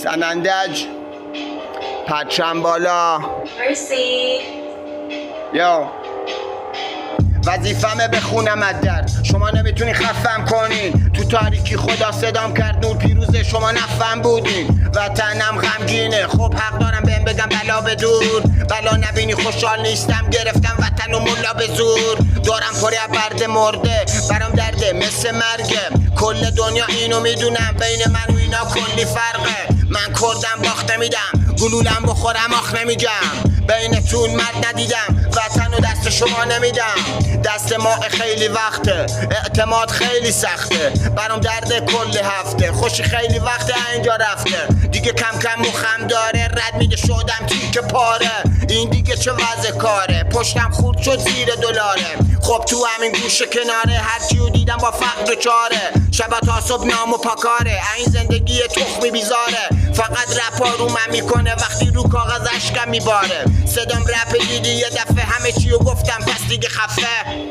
سنندج پرچم بالا مرسی. یا وظیفمه بخونم از در شما نمیتونی خفم کنین تو تاریکی خدا صدام کرد نور پیروز شما نفهم بودین وطنم غمگینه خب حق دارم بهم بگم بلا به دور بلا نبینی خوشحال نیستم گرفتم وطن و ملا به زور دارم پری از برد مرده برام درده مثل مرگه کل دنیا اینو میدونم بین من و اینا کلی فرقه من کردم باخت نمیدم گلولم بخورم آخ نمیگم بینتون مرد ندیدم وطن و دست شما نمیدم دست ما خیلی وقته اعتماد خیلی سخته برام درد کل هفته خوشی خیلی وقته اینجا رفته دیگه کم کم مخم داره رد میده شدم تیک پاره این دیگه چه وضع کاره پشتم خورد شد زیر دلاره خب تو همین گوشه کناره هرچیو دیدم با فقر چاره شب تا صبح نام و پاکاره این زندگی تخمی بیزاره فقط رپا رو من میکنه وقتی رو کاغذ اشکم میباره صدام رپ دیدی یه دفعه همه چیو گفتم پس دیگه خفه